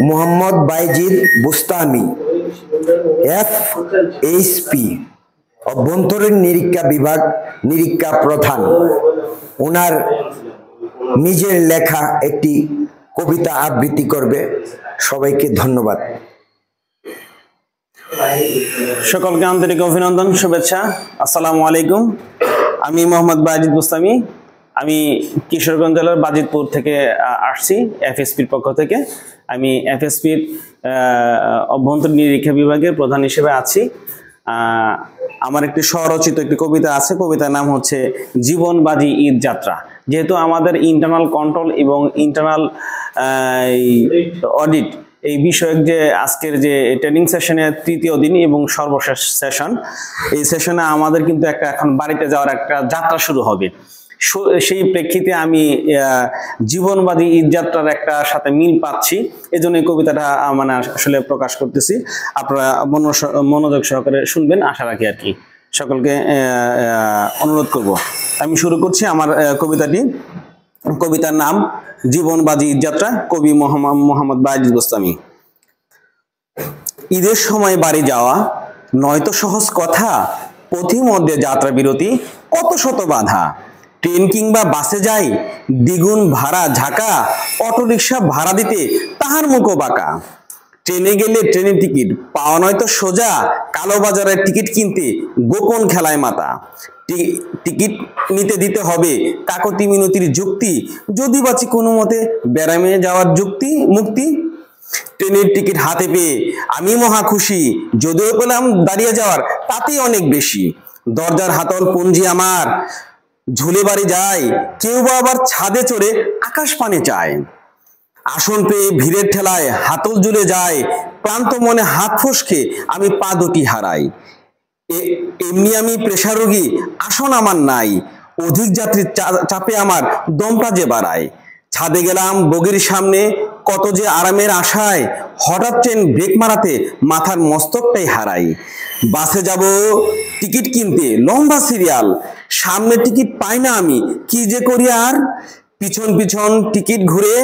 Mohammad Bayezid Bustami, FHP অভ্যন্তরীণ নিরীক্ষা বিভাগ নিরীক্ষা প্রধান, ওনার নিজের লেখা একটি কবিতা আবৃত্তি করবে। সবাইকে ধন্যবাদ। সকলকে আন্তরিক অভিনন্দন, শুভেচ্ছা। আসসালামু আলাইকুম। আমি মোহাম্মদ বাইজিদ বুস্তামি। আমি কিশোরগঞ্জ জেলার বাজিতপুর থেকে আসছি, FHPর পক্ষ থেকে। আমি FHPর অভ্যন্তরীণ নিরীক্ষা বিভাগের প্রধান হিসেবে আছি। আমার একটি স্বরচিত একটি কবিতা আছে, কবিতার নাম হচ্ছে জীবনবাজি ঈদ যাত্রা। যেহেতু আমাদের ইন্টারনাল কন্ট্রোল এবং ইন্টারনাল অডিট এই বিষয়ক যে আজকের যে ট্রেনিং সেশনের তৃতীয় দিন এবং সর্বশেষ সেশন, এই সেশনে আমাদের কিন্তু একটা এখন বাড়িতে যাওয়ার একটা যাত্রা শুরু হবে। সেই প্রেক্ষিতে আমি জীবনবাদী ঈদ যাত্রার একটা সাথে মিল পাচ্ছি, এই জন্য এই কবিতাটা মানে আসলে প্রকাশ করতেছি। আপনারা মনোযোগ সহকারে শুনবেন আশা রাখি আর কি। সকলকে অনুরোধ করব। আমি শুরু করছি আমার কবিতাটি। কবিতার নাম জীবনবাজি ঈদ যাত্রা, কবি মোহাম্মদ বাইজিদ বুস্তামি। ঈদের সময় বাড়ি যাওয়া নয়তো সহজ কথা, পথিমধ্যে যাত্রা বিরতি কত শত বাধা। ট্রেন কিংবা বাসে যাই দ্বিগুণ ভাড়া ঝাঁকা, অটোরিকশা ভাড়া দিতে তাহার মুখও বাঁকা। ট্রেনে গেলে ট্রেনের টিকিট পাওয়া নয়তো সোজা, কালোবাজারের টিকিট কিনতে গোপন খেলায় মাতা। টিকিট নিতে দিতে হবে কাকতি মিনতির যুক্তি, যদি বাঁচি কোনো মতে ব্যারামে যাওয়ার মুক্তি। ট্রেনের টিকিট হাতে পেয়ে আমি মহা খুশি, যদিও পেলাম দাঁড়িয়ে যাওয়ার তাতেই অনেক বেশি। দরজার হাতল পুঞ্জি আমার ঝুলে বাড়ি যায়, কেউ বা আবার ছাদে চড়ে আকাশ পানে চায়। আসন পেয়ে ভিড়ের ঠেলায় হাতল ঝুলে যায়, ক্লান্ত মনে হাত ফসকে আমি পা দুটি হারাই। এমনি আমি প্রেসার রোগী, আসন আমার নাই, অধিক যাত্রীর চাপে আমার দমটা যে বাড়ায়। ছাদে গেলাম বগির সামনে কত যে আরামের আশায়, হঠাৎ ট্রেন ব্রেক মারাতে মাথার মস্তকটাই হারাই। বাসে যাব টিকিট কিনতে লম্বা সিরিয়াল, সামনে টিকিট পাই না আমি, কি যে করি আর। পিছন পিছন টিকিট ঘুরে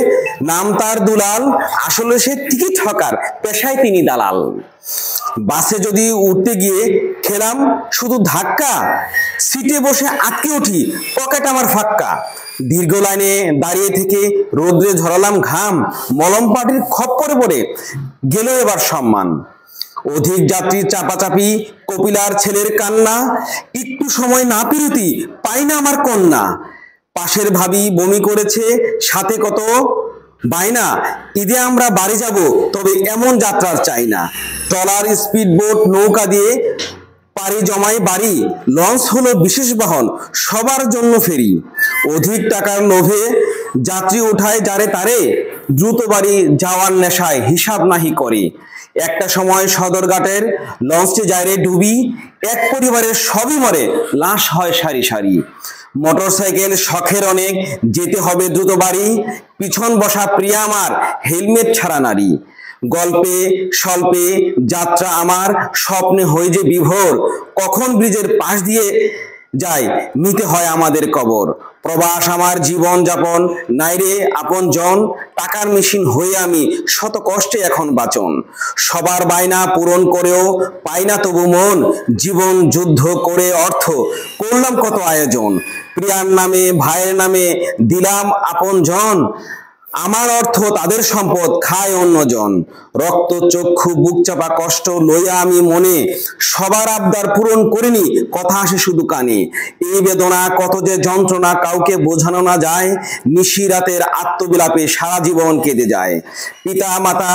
নাম তার দুলাল, আসলে সে টিকিট হকার, পেশায় তিনি দালাল। বাসে যদি উঠতে গিয়ে খেলাম শুধু ধাক্কা, সিটে বসে আটকে উঠি পকেট আমার ফাক্কা। দীর্ঘ লাইনে দাঁড়িয়ে থেকে রোদ্রে ঝরালাম ঘাম, মলম পাটির খপ্পরে পড়ে গেল এবার সম্মান। অধিক যাত্রীর চাপাচাপি, কপিলার ছেলের কান্না, একটু সময় না পেরুতি পাই না আমার কন্যা। পাশের ভাবি বমি করেছে, সাথে কত বাইনা, ঈদে আমরা বাড়ি যাব তবে এমন যাত্রার চাই না। ট্রলার স্পিড বোট নৌকা দিয়ে পাড়ি জমাই বাড়ি, লঞ্চ হলো বিশেষ বাহন সবার জন্য ফেরি। অধিক টাকার লোভে যাত্রী উঠায় যারে তারে, দ্রুত বাড়ি যাওয়ার নেশায় হিসাব নাহি করে। একটা সময় সদরঘাটের লঞ্চটি যায় রে ডুবি, এক পরিবারের সবই মরে লাশ হয় সারি সারি। মোটরসাইকেল শখের অনেক, যেতে হবে দ্রুত বাড়ি, পিছন বসা প্রিয়া আমার হেলমেট ছাড়া নারী। গল্পে স্বল্পে যাত্রা আমার স্বপ্নে হয়ে যে বিভোর, কখন ব্রিজের পাশ দিয়ে যায় নিতে হয় আমাদের কবর। প্রবাস আমার জীবন যাপন, নাইরে আপন জন, টাকার মেশিন হয়ে আমি শত কষ্টে এখন বাঁচন। সবার বায়না পূরণ করেও পাই না তবু মন, জীবন যুদ্ধ করে অর্থ করলাম কত আয়োজন। প্রিয়ার নামে ভাইয়ের নামে দিলাম আপন জন, আমার অর্থ তাদের সম্পদ খায় অন্যজন। রক্ত চক্ষু বুক চাপা কষ্ট লইয়া আমি মনে, সবার আবদার পূরণ করিনি কথা আসে শুধু কানে। এই বেদনা কত যে যন্ত্রণা কাউকে বোঝানো না যায়, নিশি রাতের আত্মবিলাপে সারা জীবন কেঁদে যায়। পিতা মাতা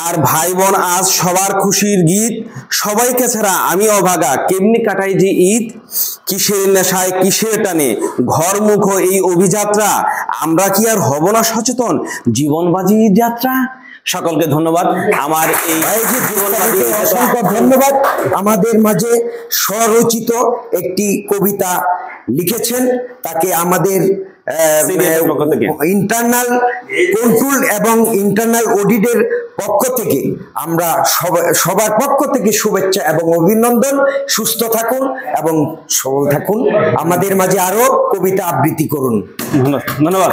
আর ভাই বোন আজ সবার খুশির গীত, সবাইকে ছাড়া আমি অভাগা কেমনি কাটাই যে ঈদ। কিসের নেশায় কিসের টানে ঘর মুখ এই অভিযাত্রা, আমরা কি আর হব না সচেতন জীবনবাজি ঈদ যাত্রা। সকলকে ধন্যবাদ। আমার এই অসংখ্য ধন্যবাদ। আমাদের মাঝে স্বরচিত একটি কবিতা লিখেছেন, তাকে আমাদের ইন্টারনাল কন্ট্রোল এবং ইন্টারনাল অডিটের পক্ষ থেকে আমরা সবার পক্ষ থেকে শুভেচ্ছা এবং অভিনন্দন। সুস্থ থাকুন এবং সবল থাকুন। আমাদের মাঝে আরো কবিতা আবৃত্তি করুন। ধন্যবাদ।